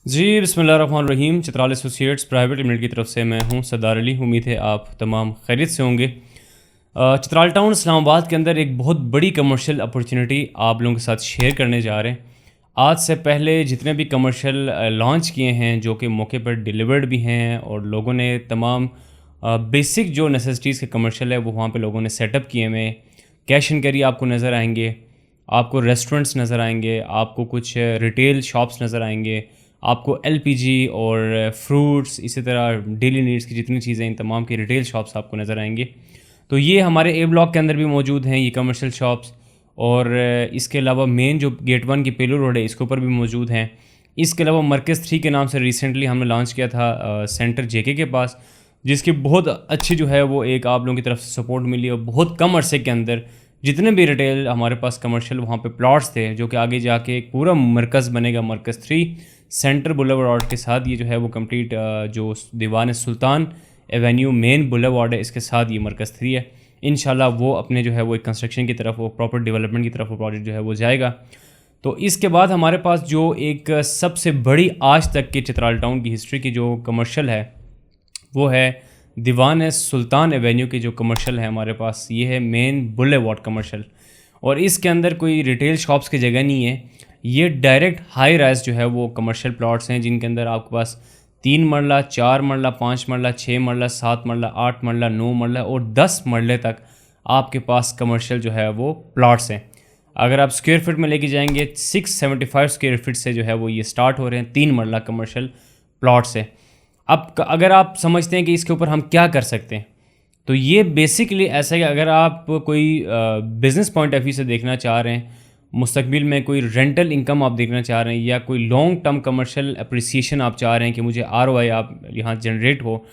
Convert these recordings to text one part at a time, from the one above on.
जी बिस्मिल्लाहिर्रहमानिर्रहीम। Chitral associates private limited की तरफ से मैं हूं सरदार अली। उम्मीद है आप तमाम खैरियत से होंगे। चित्राल टाउन इस्लामाबाद के अंदर एक बहुत बड़ी कमर्शियल अपॉर्चुनिटी आप लोगों के साथ शेयर करने जा रहे हैं। आज से पहले जितने भी कमर्शियल लॉन्च किए हैं जो कि मौके पर डिलीवर्ड भी हैं और लोगों ने तमाम बेसिक जो नेसेसिटीज़ के कमर्शियल है वो वहाँ पे लोगों ने सेटअप किए हुए हैं। कैश एंड कैरी आपको नज़र आएंगे, आपको रेस्टोरेंट्स नज़र आएंगे, आपको कुछ रिटेल शॉप्स नज़र आएंगे, आपको एलपीजी और फ्रूट्स, इसी तरह डेली नीड्स की जितनी चीज़ें इन तमाम की रिटेल शॉप्स आपको नज़र आएंगे। तो ये हमारे ए ब्लॉक के अंदर भी मौजूद हैं ये कमर्शियल शॉप्स। और इसके अलावा मेन जो गेट 1 की पेलू रोड है इसके ऊपर भी मौजूद हैं। इसके अलावा मरकज़ 3 के नाम से रिसेंटली हमने लॉन्च किया था सेंटर जेके के पास, जिसकी बहुत अच्छी जो है वो एक आप लोगों की तरफ से सपोर्ट मिली और बहुत कम अरसे के अंदर जितने भी रिटेल हमारे पास कमर्शियल वहाँ पे प्लॉट्स थे जो कि आगे जाके एक पूरा मरकज़ बनेगा। मरकज़ 3 सेंटर बुलेवार्ड के साथ ये जो है वो कंप्लीट जो दीवान सुल्तान एवेन्यू मेन बुलेवार्ड है इसके साथ ये मरकज़ 3 है। इंशाल्लाह वो अपने जो है वो एक कंस्ट्रक्शन की तरफ, वो प्रॉपर डेवलपमेंट की तरफ वो प्रोजेक्ट जो है वो जाएगा। तो इसके बाद हमारे पास जो एक सबसे बड़ी आज तक की चित्राल टाउन की हिस्ट्री की जो कमर्शियल है वो है दीवान सुल्तान एवेन्यू की जो कमर्शियल है हमारे पास, ये है मेन बुलेवार्ड कमर्शियल। और इसके अंदर कोई रिटेल शॉप्स की जगह नहीं है, ये डायरेक्ट हाई राइज जो है वो कमर्शियल प्लॉट्स हैं जिनके अंदर आपके पास 3 मरला, 4 मरला, 5 मरला, 6 मरला, 7 मरला, 8 मरला, 9 मरला और 10 मरले तक आपके पास कमर्शियल जो है वो प्लॉट्स हैं। अगर आप स्क्वायर फीट में लेके जाएंगे 675 स्क्वायर फीट से जो है वो ये स्टार्ट हो रहे हैं 3 मरला कमर्शियल प्लॉट से। अब अगर आप समझते हैं कि इसके ऊपर हम क्या कर सकते हैं, तो ये बेसिकली ऐसा है कि अगर आप कोई बिज़नेस पॉइंट ऑफ व्यू से देखना चाह रहे हैं, मुस्तकबिल में कोई रेंटल इनकम आप देखना चाह रहे हैं या कोई लॉन्ग टर्म कमर्शियल अप्रिसिएशन आप चाह रहे हैं कि मुझे आरओआई आप यहाँ जनरेट हो,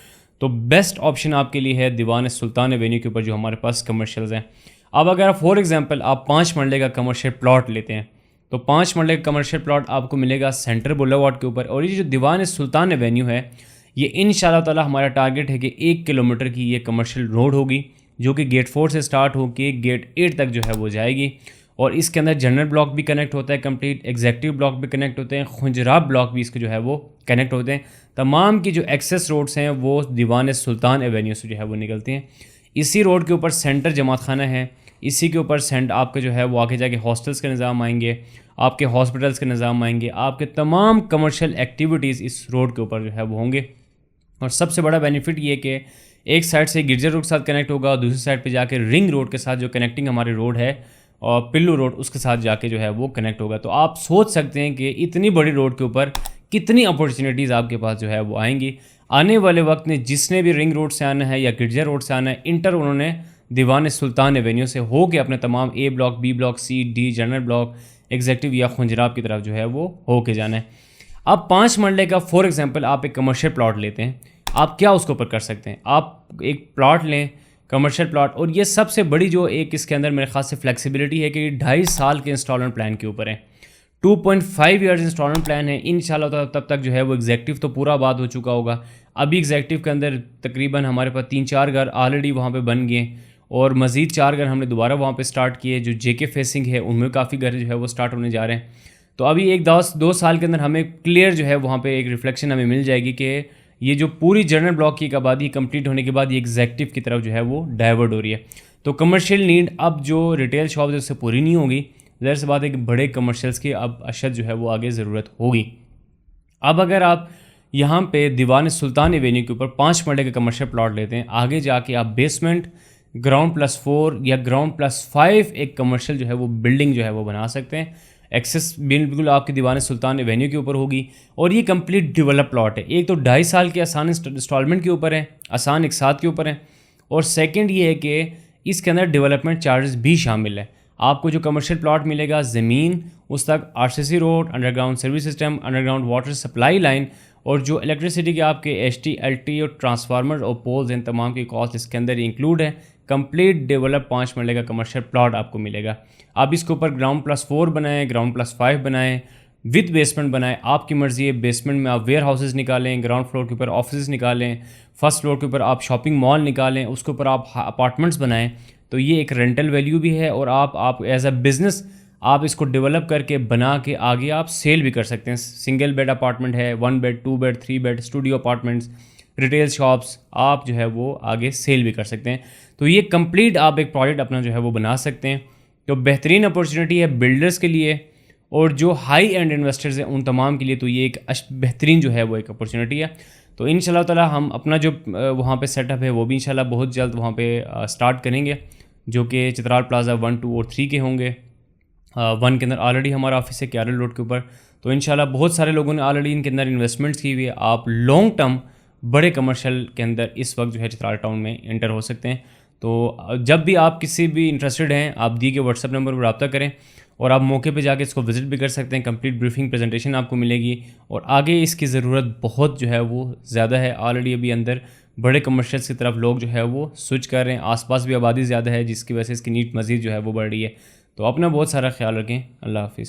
तो बेस्ट ऑप्शन आपके लिए है दीवान सुल्तान एवेन्यू के ऊपर जो हमारे पास कमर्शियल्स हैं। अब अगर फॉर एग्जांपल आप 5 मरले का कमर्शियल प्लॉट लेते हैं तो 5 मरले का कमर्शियल प्लॉट आपको मिलेगा सेंटर बुलेवार्ड के ऊपर। और ये जो दीवान सुल्तान एवेन्यू है ये इंशाल्लाह ताला हमारा टारगेट है कि 1 किलोमीटर की ये कमर्शियल रोड होगी जो कि गेट 4 से स्टार्ट होकर गेट 8 तक जो है वो जाएगी। और इसके अंदर जनरल ब्लॉक भी कनेक्ट होता है कंप्लीट, एग्जेक्टिव ब्लॉक भी कनेक्ट होते हैं, खुंजराब ब्लॉक भी इसके जो है वो कनेक्ट होते हैं। तमाम की जो एक्सेस रोड्स हैं वो दीवान सुल्तान एवेन्यू से जो है वो निकलती हैं। इसी रोड के ऊपर सेंटर जमात खाना है, इसी के ऊपर सेंट आपके जो है वो आगे जाके हॉस्टल्स के निज़ाम आएंगे, आपके हॉस्पिटल्स के निज़ाम आएंगे, आपके तमाम कमर्शियल एक्टिविटीज़ इस रोड के ऊपर जो है वो होंगे। और सबसे बड़ा बेनिफिट ये कि एक साइड से गिरजा रोड के साथ कनेक्ट होगा और दूसरी साइड पे जाके रिंग रोड के साथ जो कनेक्टिंग हमारे रोड है और पिल्लू रोड उसके साथ जाके जो है वो कनेक्ट होगा। तो आप सोच सकते हैं कि इतनी बड़ी रोड के ऊपर कितनी अपॉर्चुनिटीज़ आपके पास जो है वो आएंगी। आने वाले वक्त में जिसने भी रिंग रोड से आना है या गिरजा रोड से आना है, इंटर उन्होंने दीवान सुल्तान एवेन्यू से हो के अपने तमाम ए ब्लॉक, बी ब्लॉक, सी, डी, जनरल ब्लॉक, एग्जेक्टिव या खुंजराब की तरफ जो है वो हो के जाना है। अब 5 मरले का फॉर एग्जांपल आप एक कमर्शियल प्लॉट लेते हैं, आप क्या उसके ऊपर कर सकते हैं? आप एक प्लॉट लें कमर्शियल प्लॉट, और ये सबसे बड़ी जो एक इसके अंदर मेरे ख्याल से फ्लेक्सिबिलिटी है कि 2.5 साल के इंस्टॉलमेंट प्लान के ऊपर है। 2.5 ईयर्स इंस्टॉलमेंट प्लान है। इंशाल्लाह तब तक जो है वो एग्जेक्टिव तो पूरा आबाद हो चुका होगा। अभी एग्जेक्टिव के अंदर तकरीबन हमारे पास 3-4 घर ऑलरेडी वहाँ पे बन गए और मज़ीद 4 घर हमने दोबारा वहाँ पे स्टार्ट किए। जो जेके फेसिंग है उनमें काफ़ी घर जो है वो स्टार्ट होने जा रहे हैं। तो अभी एक 2 साल के अंदर हमें क्लियर जो है वहाँ पर एक रिफ्लेक्शन हमें मिल जाएगी कि ये जो पूरी जनरल ब्लॉक की आबादी कंप्लीट होने के बाद ये एग्जेक्टिव की तरफ जो है वो डाइवर्ट हो रही है। तो कमर्शियल नीड अब जो रिटेल शॉप है उससे पूरी नहीं होगी, ज़ाहिर सी बात है कि बड़े कमर्शियल्स की अब अशद जो है वो आगे ज़रूरत होगी। अब अगर आप यहाँ पे दीवान सुल्तान एवेन्यू के ऊपर 5 मरले का कमर्शियल प्लॉट लेते हैं, आगे जाके आप बेसमेंट, ग्राउंड +4 या ग्राउंड +5 एक कमर्शियल जो है वो बिल्डिंग जो है वो बना सकते हैं। एक्सेस बिल्कुल आपकी दीवान सुल्तान एवेन्यू के ऊपर होगी और ये कंप्लीट डेवलप प्लॉट है। एक तो 2.5 साल के आसान इंस्टॉलमेंट के ऊपर है, आसान एक साथ के ऊपर है, और सेकंड ये है कि इसके अंदर डेवलपमेंट चार्जेस भी शामिल है। आपको जो कमर्शियल प्लॉट मिलेगा, ज़मीन, उस तक RCC road, underground service system, underground water supply line और जो इलेक्ट्रिसिटी के आपके एचटी, एलटी और ट्रांसफार्मर और पोल्स इन तमाम की कॉस्ट इसके अंदर इंक्लूड है। कंप्लीट डेवलप 5 मरले का कमर्शियल प्लॉट आपको मिलेगा। आप इसके ऊपर ग्राउंड +4 बनाएं, ग्राउंड +5 बनाएं, विद बेसमेंट बनाएं, आपकी मर्ज़ी है। बेसमेंट में आप वेयर हाउसेज़ निकालें, ग्राउंड फ्लोर के ऊपर ऑफिस निकालें, फर्स्ट फ्लोर के ऊपर आप शॉपिंग मॉल निकालें, उसके ऊपर आप अपार्टमेंट्स बनाएं। तो ये एक रेंटल वैल्यू भी है और आप एज अ बिज़नेस आप इसको डेवलप करके बना के आगे आप सेल भी कर सकते हैं। सिंगल बेड अपार्टमेंट है, 1 bed, 2 bed, 3 bed, studio apartments, retail shops, आप जो है वो आगे सेल भी कर सकते हैं। तो ये कंप्लीट आप एक प्रोजेक्ट अपना जो है वो बना सकते हैं। तो बेहतरीन अपॉर्चुनिटी है बिल्डर्स के लिए और जो हाई एंड इन्वेस्टर्स हैं उन तमाम के लिए। तो ये एक बेहतरीन जो है वो एक अपॉर्चुनिटी है। तो इंशाल्लाह ताला हम अपना जो वहाँ पे सेटअप है वो भी इंशाल्लाह बहुत जल्द वहाँ पे स्टार्ट करेंगे, जो कि चित्राल प्लाजा 1, 2 और 3 के होंगे। 1 के अंदर ऑलरेडी हमारा ऑफिस है क्यारल रोड के ऊपर। तो इंशाल्लाह बहुत सारे लोगों ने ऑलरेडी इनके अंदर इन्वेस्टमेंट्स की हुई है। आप लॉन्ग टर्म बड़े कमर्शियल के अंदर इस वक्त जो है चित्राल टाउन में एंटर हो सकते हैं। तो जब भी आप किसी भी इंटरेस्टेड हैं, आप दी के व्हाट्सअप नंबर पर रब्ता करें और आप मौके पे जाके इसको विज़िट भी कर सकते हैं। कंप्लीट ब्रीफिंग प्रेजेंटेशन आपको मिलेगी और आगे इसकी ज़रूरत बहुत जो है वो ज़्यादा है। ऑलरेडी अभी अंदर बड़े कमर्शियल्स की तरफ लोग जो है वो स्विच कर रहे हैं। आसपास भी आबादी ज़्यादा है जिसकी वजह से इसकी नीड मज़ीद जो है वो बढ़ रही है। तो अपना बहुत सारा ख्याल रखें। अल्लाह हाफिज़।